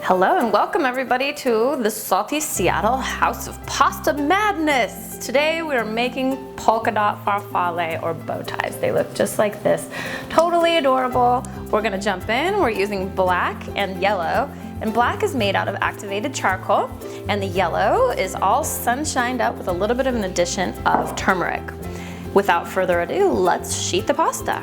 Hello and welcome everybody to the Salty Seattle House of Pasta Madness. Today we're making polka dot farfalle or bow ties. They look just like this. Totally adorable. We're gonna jump in. We're using black and yellow. And black is made out of activated charcoal and the yellow is all sunshined up with a little bit of an addition of turmeric. Without further ado, let's sheet the pasta.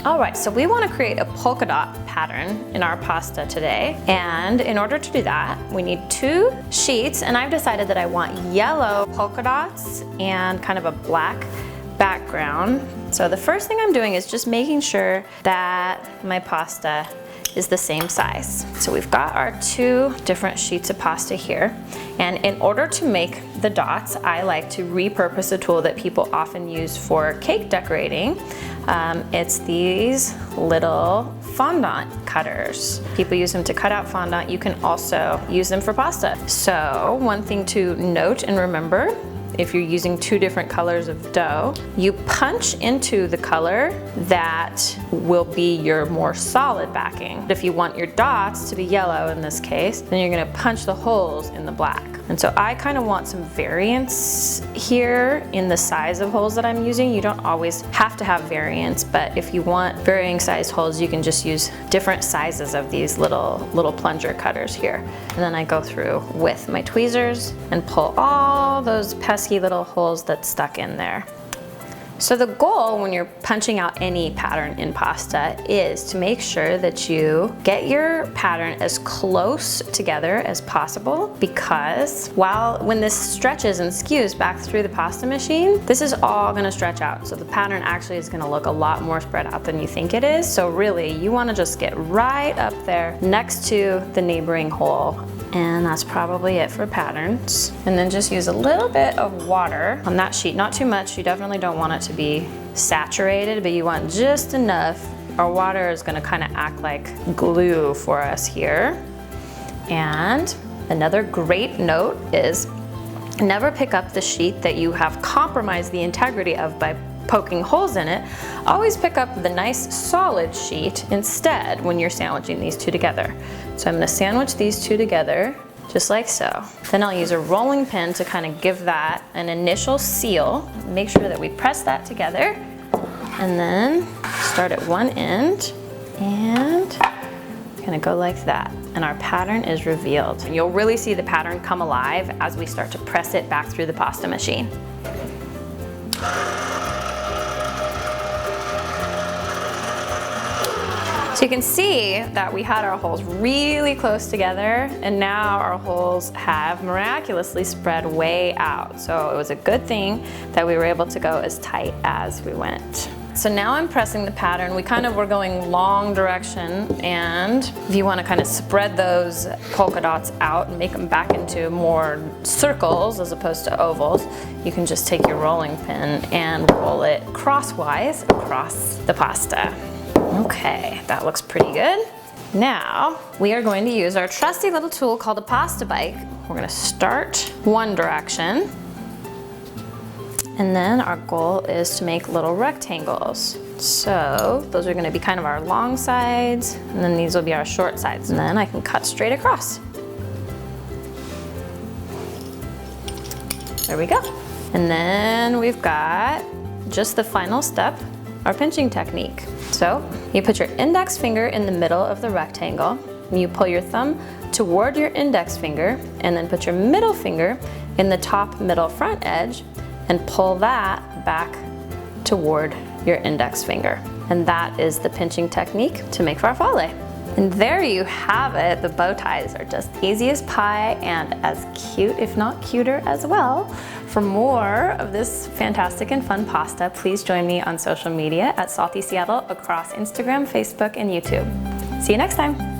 Alright, so we want to create a polka dot pattern in our pasta today, and in order to do that we need 2 sheets, and I've decided that I want yellow polka dots and kind of a black background. So the first thing I'm doing is just making sure that my pasta is the same size. So we've got our 2 different sheets of pasta here, and in order to make the dots I like to repurpose a tool that people often use for cake decorating. It's these little fondant cutters. People use them to cut out fondant. You can also use them for pasta. So one thing to note and remember, if you're using 2 different colors of dough, you punch into the color that will be your more solid backing. If you want your dots to be yellow in this case, then you're gonna punch the holes in the black. And so I kind of want some variance here in the size of holes that I'm using. You don't always have to have variance, but if you want varying sized holes, you can just use different sizes of these little plunger cutters here. And then I go through with my tweezers and pull all those pesky little holes that stuck in there. So the goal when you're punching out any pattern in pasta is to make sure that you get your pattern as close together as possible, because when this stretches and skews back through the pasta machine, this is all gonna stretch out. So the pattern actually is gonna look a lot more spread out than you think it is. So really you wanna just get right up there next to the neighboring hole. And that's probably it for patterns. And then just use a little bit of water on that sheet, not too much. You definitely don't want it to be saturated, but you want just enough. Our water is gonna kind of act like glue for us here. And another great note is never pick up the sheet that you have compromised the integrity of by poking holes in it. Always pick up the nice solid sheet instead when you're sandwiching these 2 together. So I'm gonna sandwich these 2 together just like so. Then I'll use a rolling pin to kind of give that an initial seal. Make sure that we press that together, and then start at one end and kind of go like that. And our pattern is revealed. And you'll really see the pattern come alive as we start to press it back through the pasta machine. So you can see that we had our holes really close together, and now our holes have miraculously spread way out. So it was a good thing that we were able to go as tight as we went. So now I'm pressing the pattern. We kind of were going long direction, and if you want to kind of spread those polka dots out and make them back into more circles as opposed to ovals, you can just take your rolling pin and roll it crosswise across the pasta. Okay, that looks pretty good. Now, we are going to use our trusty little tool called a pasta bike. We're gonna start one direction, and then our goal is to make little rectangles. So those are gonna be kind of our long sides, and then these will be our short sides, and then I can cut straight across. There we go. And then we've got just the final step, our pinching technique. So you put your index finger in the middle of the rectangle, and you pull your thumb toward your index finger, and then put your middle finger in the top middle front edge and pull that back toward your index finger. And that is the pinching technique to make farfalle. And there you have it. The bow ties are just easy as pie and as cute, if not cuter as well. For more of this fantastic and fun pasta, please join me on social media at SaltySeattle across Instagram, Facebook, and YouTube. See you next time.